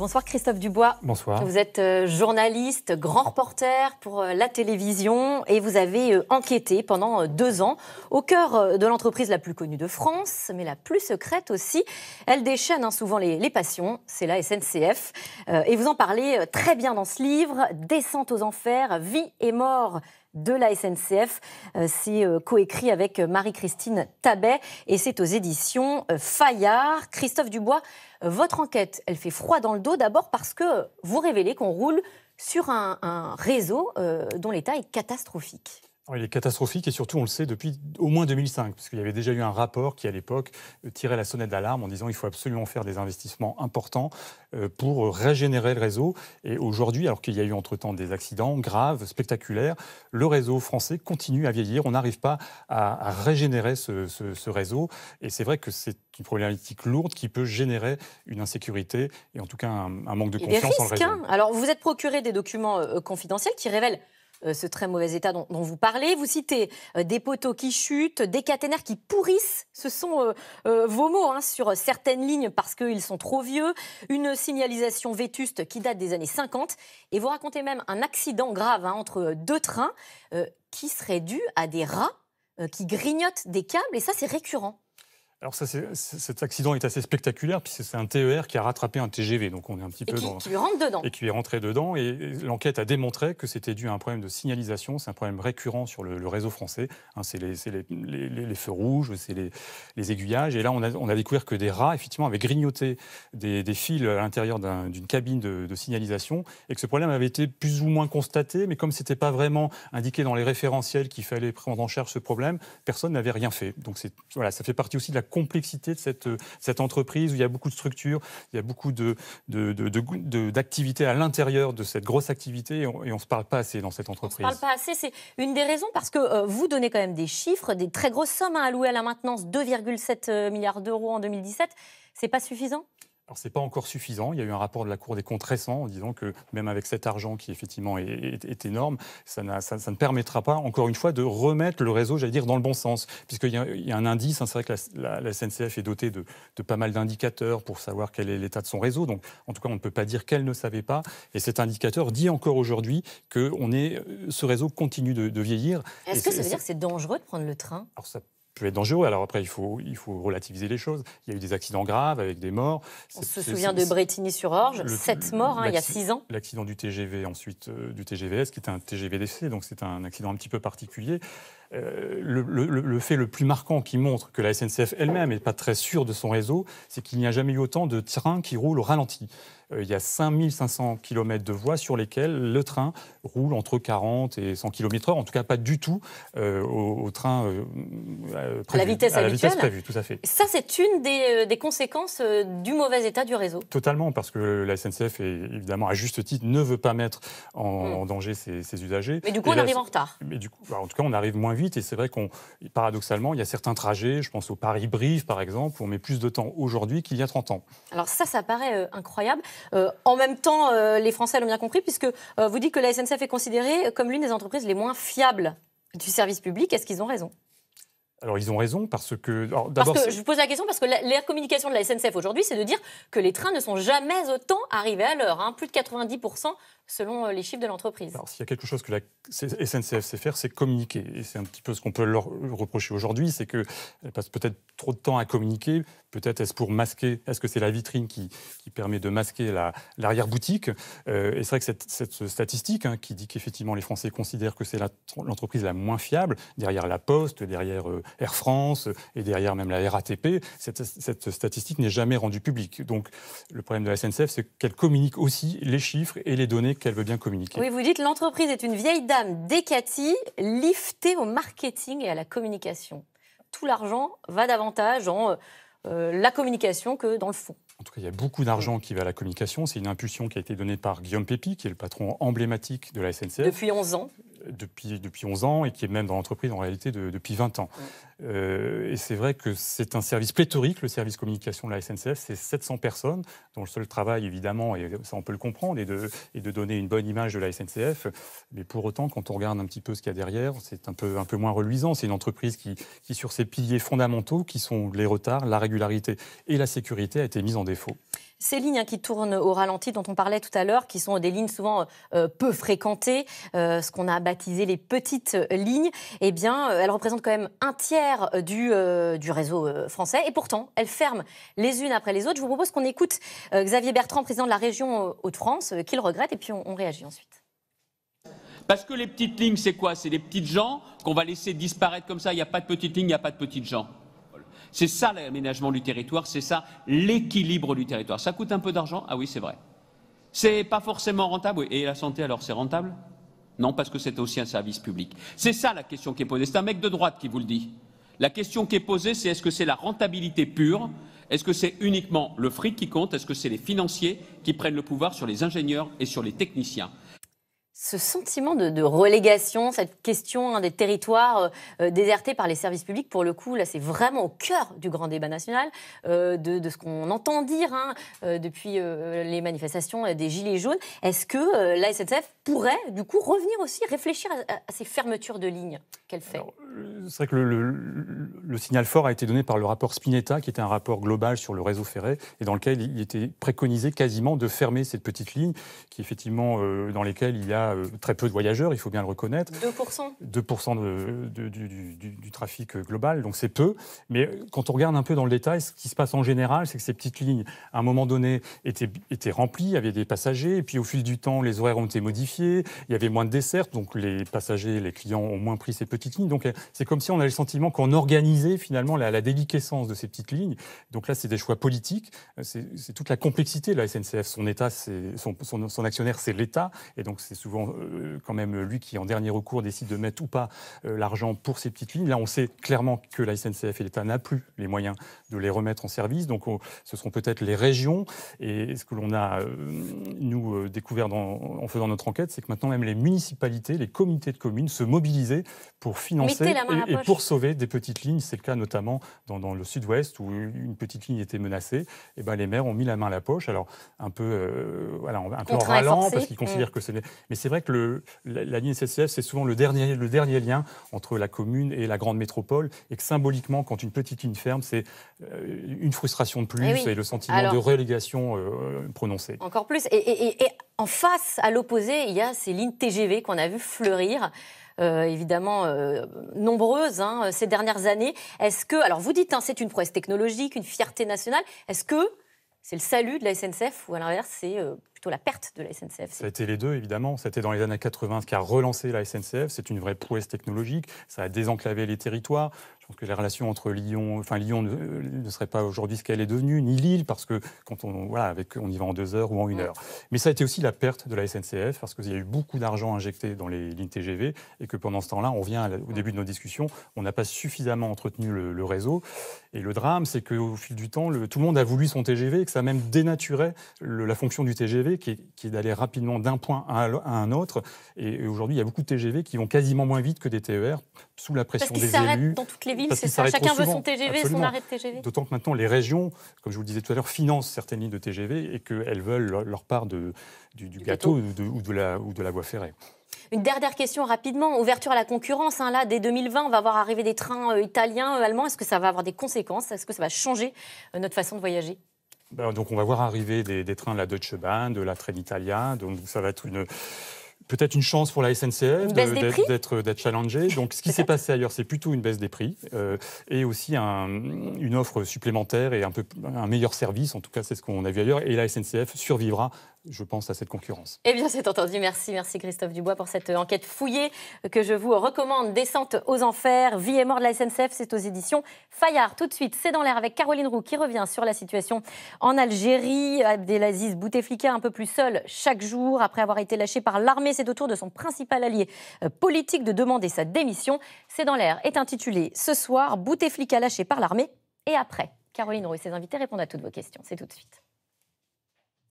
Bonsoir Christophe Dubois. Bonsoir. Vous êtes journaliste, grand reporter pour la télévision et vous avez enquêté pendant 2 ans au cœur de l'entreprise la plus connue de France, mais la plus secrète aussi. Elle déchaîne souvent les passions, c'est la SNCF. Et vous en parlez très bien dans ce livre, Descente aux enfers, vie et mort de la SNCF. C'est coécrit avec Marie-Christine Tabet et c'est aux éditions Fayard. Christophe Dubois, votre enquête, elle fait froid dans le dos, d'abord parce que vous révélez qu'on roule sur un réseau dont l'état est catastrophique. Il est catastrophique et surtout on le sait depuis au moins 2005, parce qu'il y avait déjà eu un rapport qui à l'époque tirait la sonnette d'alarme en disant qu'il faut absolument faire des investissements importants pour régénérer le réseau. Et aujourd'hui, alors qu'il y a eu entre-temps des accidents graves, spectaculaires, le réseau français continue à vieillir. On n'arrive pas à régénérer ce réseau. Et c'est vrai que c'est une problématique lourde qui peut générer une insécurité et en tout cas un manque de confiance dans le réseau. Alors vous êtes procuré des documents confidentiels qui révèlent ce très mauvais état dont vous parlez. Vous citez des poteaux qui chutent, des caténaires qui pourrissent. Ce sont vos mots sur certaines lignes parce qu'ils sont trop vieux. Une signalisation vétuste qui date des années 50. Et vous racontez même un accident grave entre 2 trains qui serait dû à des rats qui grignotent des câbles. Et ça, c'est récurrent. Alors cet accident est assez spectaculaire puisque c'est un TER qui a rattrapé un TGV, donc on est un petit peu qui lui rentre dedans. Et qui est rentré dedans, et l'enquête a démontré que c'était dû à un problème de signalisation. C'est un problème récurrent sur le réseau français. C'est les feux rouges, c'est les aiguillages. Et là, on a découvert que des rats effectivement avaient grignoté des fils à l'intérieur d'une cabine de signalisation, et que ce problème avait été plus ou moins constaté, mais comme c'était pas vraiment indiqué dans les référentiels qu'il fallait prendre en charge ce problème, personne n'avait rien fait. Donc voilà, ça fait partie aussi de la complexité de cette entreprise où il y a beaucoup de structures, il y a beaucoup d'activités à l'intérieur de cette grosse activité et on ne se parle pas assez dans cette entreprise. On ne se parle pas assez, c'est une des raisons parce que vous donnez quand même des chiffres, des très grosses sommes allouées à la maintenance, 2,7 milliards d'euros en 2017. C'est pas suffisant ? Alors, ce n'est pas encore suffisant. Il y a eu un rapport de la Cour des comptes récent en disant que même avec cet argent qui effectivement est énorme, ça ne permettra pas, encore une fois, de remettre le réseau, j'allais dire, dans le bon sens. Puisqu'il y a un indice, c'est vrai que la SNCF est dotée de pas mal d'indicateurs pour savoir quel est l'état de son réseau. Donc, en tout cas, on ne peut pas dire qu'elle ne savait pas. Et cet indicateur dit encore aujourd'hui que ce réseau continue de vieillir. Est-ce que ça veut dire que c'est dangereux de prendre le train ? Alors, ça peut être dangereux. Alors après, il faut relativiser les choses. Il y a eu des accidents graves avec des morts. On se souvient de Brétigny-sur-Orge, 7 morts il y a 6 ans. L'accident du TGV, ensuite du TGVS, qui était un TGV d'essai, donc c'est un accident un petit peu particulier. Le fait le plus marquant qui montre que la SNCF elle-même n'est pas très sûre de son réseau, c'est qu'il n'y a jamais eu autant de trains qui roulent au ralenti. Il y a 5500 km de voies sur lesquelles le train roule entre 40 et 100 km/h, en tout cas pas du tout au train prévu, à la vitesse habituelle. Prévue, tout à fait. Ça, c'est une des conséquences du mauvais état du réseau. Totalement, parce que la SNCF, évidemment, à juste titre, ne veut pas mettre en danger ses usagers. Mais du coup, on arrive en retard. Mais du coup, en tout cas, on arrive moins vite, et c'est vrai paradoxalement, il y a certains trajets, je pense au Paris-Brive, par exemple, où on met plus de temps aujourd'hui qu'il y a 30 ans. Alors ça paraît incroyable. En même temps, les Français l'ont bien compris, puisque vous dites que la SNCF est considérée comme l'une des entreprises les moins fiables du service public. Est-ce qu'ils ont raison ? Alors, ils ont raison parce que... je vous pose la question parce que la communication de la SNCF aujourd'hui, c'est de dire que les trains ne sont jamais autant arrivés à l'heure. Plus de 90% selon les chiffres de l'entreprise. Alors, s'il y a quelque chose que la SNCF sait faire, c'est communiquer. Et c'est un petit peu ce qu'on peut leur reprocher aujourd'hui, c'est qu'elle passe peut-être trop de temps à communiquer. Peut-être est-ce pour masquer, est-ce que c'est la vitrine qui permet de masquer l'arrière-boutique et c'est vrai que cette statistique qui dit qu'effectivement les Français considèrent que c'est l'entreprise la moins fiable, derrière la Poste, derrière Air France et derrière même la RATP, cette statistique n'est jamais rendue publique. Donc le problème de la SNCF, c'est qu'elle communique aussi les chiffres et les données qu'elle veut bien communiquer. Oui, vous dites l'entreprise est une vieille dame décatie, liftée au marketing et à la communication. Tout l'argent va davantage dans la communication que dans le fond. En tout cas, il y a beaucoup d'argent qui va à la communication. C'est une impulsion qui a été donnée par Guillaume Pépi, qui est le patron emblématique de la SNCF. Depuis 11 ans. Depuis 11 ans et qui est même dans l'entreprise en réalité depuis 20 ans. Et c'est vrai que c'est un service pléthorique, le service communication de la SNCF. C'est 700 personnes, dont le seul travail, évidemment, et ça on peut le comprendre, est de donner une bonne image de la SNCF. Mais pour autant, quand on regarde un petit peu ce qu'il y a derrière, c'est un peu moins reluisant. C'est une entreprise qui, sur ses piliers fondamentaux, qui sont les retards, la régularité et la sécurité, a été mise en défaut. Ces lignes qui tournent au ralenti, dont on parlait tout à l'heure, qui sont des lignes souvent peu fréquentées, ce qu'on a baptisé les petites lignes, eh bien, elles représentent quand même un tiers du réseau français. Et pourtant, elles ferment les unes après les autres. Je vous propose qu'on écoute Xavier Bertrand, président de la région Hauts-de-France, qui le regrette, et puis on réagit ensuite. Parce que les petites lignes, c'est quoi? C'est des petites gens qu'on va laisser disparaître comme ça. Il n'y a pas de petites lignes, il n'y a pas de petites gens. C'est ça l'aménagement du territoire, c'est ça l'équilibre du territoire. Ça coûte un peu d'argent? Ah oui, c'est vrai. C'est pas forcément rentable? Oui. Et la santé, alors, c'est rentable? Non, parce que c'est aussi un service public. C'est ça la question qui est posée. C'est un mec de droite qui vous le dit. La question qui est posée, c'est est-ce que c'est la rentabilité pure? Est-ce que c'est uniquement le fric qui compte? Est-ce que c'est les financiers qui prennent le pouvoir sur les ingénieurs et sur les techniciens? Ce sentiment de relégation, cette question des territoires désertés par les services publics, pour le coup, là, c'est vraiment au cœur du grand débat national, de ce qu'on entend dire depuis les manifestations des Gilets jaunes. Est-ce que la SNCF pourrait, du coup, revenir aussi, réfléchir à ces fermetures de lignes qu'elle fait? C'est vrai que le signal fort a été donné par le rapport Spinetta, qui était un rapport global sur le réseau ferré, et dans lequel il était préconisé quasiment de fermer cette petite ligne, qui effectivement, dans lesquelles il y a très peu de voyageurs, il faut bien le reconnaître. 2%. 2% du trafic global, donc c'est peu. Mais quand on regarde un peu dans le détail, ce qui se passe en général, c'est que ces petites lignes, à un moment donné, étaient remplies, il y avait des passagers, et puis au fil du temps, les horaires ont été modifiés, il y avait moins de dessertes, donc les passagers, les clients ont moins pris ces petites lignes. Donc c'est comme si on avait le sentiment qu'on organisait finalement la déliquescence de ces petites lignes. Donc là, c'est des choix politiques, c'est toute la complexité de la SNCF. Son État, son actionnaire, c'est l'État, et donc c'est souvent quand même lui qui, en dernier recours, décide de mettre ou pas l'argent pour ces petites lignes. Là, on sait clairement que la SNCF et l'État n'a plus les moyens de les remettre en service. Donc, ce seront peut-être les régions. Et ce que l'on a, nous, découvert en faisant notre enquête, c'est que maintenant, même les municipalités, les comités de communes se mobilisaient pour financer et pour sauver des petites lignes. C'est le cas notamment dans le sud-ouest, où une petite ligne était menacée. Et ben, les maires ont mis la main à la poche. Alors, un peu en râlant, parce qu'ils considèrent que c'est... Mais c'est vrai que la ligne SNCF, c'est souvent le dernier lien entre la commune et la grande métropole, et que symboliquement, quand une petite ligne ferme, c'est une frustration de plus et le sentiment de relégation prononcé. Encore plus. Et en face, à l'opposé, il y a ces lignes TGV qu'on a vu fleurir. Évidemment nombreuses ces dernières années. Est-ce que, alors vous dites, c'est une prouesse technologique, une fierté nationale, est-ce que c'est le salut de la SNCF ou à l'inverse, c'est plutôt la perte de la SNCF? Ça a été les deux, évidemment. C'était dans les années 80 ce qui a relancé la SNCF. C'est une vraie prouesse technologique. Ça a désenclavé les territoires. Je pense que les relations entre Lyon ne serait pas aujourd'hui ce qu'elle est devenue, ni Lille, parce que quand on y va en 2 heures ou en 1 heure. Mais ça a été aussi la perte de la SNCF, parce qu'il y a eu beaucoup d'argent injecté dans les lignes TGV, et que pendant ce temps-là, on revient au début de nos discussions, on n'a pas suffisamment entretenu le réseau. Et le drame, c'est qu'au fil du temps, tout le monde a voulu son TGV, et que ça a même dénaturé la fonction du TGV, qui est d'aller rapidement d'un point à un autre. Et aujourd'hui, il y a beaucoup de TGV qui vont quasiment moins vite que des TER, sous la pression des élus. Parce qu'ils s'arrêtent dans toutes les villes, c'est ça. Chacun veut son TGV, absolument. Son arrêt de TGV. D'autant que maintenant, les régions, comme je vous le disais tout à l'heure, financent certaines lignes de TGV et qu'elles veulent leur part du gâteau ou de la voie ferrée. Une dernière question rapidement. Ouverture à la concurrence, là, dès 2020, on va voir arriver des trains italiens, allemands. Est-ce que ça va avoir des conséquences? Est-ce que ça va changer notre façon de voyager? Donc on va voir arriver des trains de la Deutsche Bahn, de la Trenitalia. Donc ça va être peut-être une chance pour la SNCF d'être challengée. Donc, ce qui s'est passé ailleurs, c'est plutôt une baisse des prix et aussi une offre supplémentaire et un meilleur service. En tout cas, c'est ce qu'on a vu ailleurs. Et la SNCF survivra, je pense, à cette concurrence. Eh bien, c'est entendu. Merci Christophe Dubois pour cette enquête fouillée que je vous recommande. Descente aux enfers, vie et mort de la SNCF, c'est aux éditions Fayard. Tout de suite, c'est dans l'air avec Caroline Roux qui revient sur la situation en Algérie. Abdelaziz Bouteflika un peu plus seul chaque jour après avoir été lâché par l'armée. C'est au tour de son principal allié politique de demander sa démission. C'est dans l'air est intitulé ce soir, Bouteflika lâché par l'armée et après. Caroline Roux et ses invités répondent à toutes vos questions. C'est tout de suite.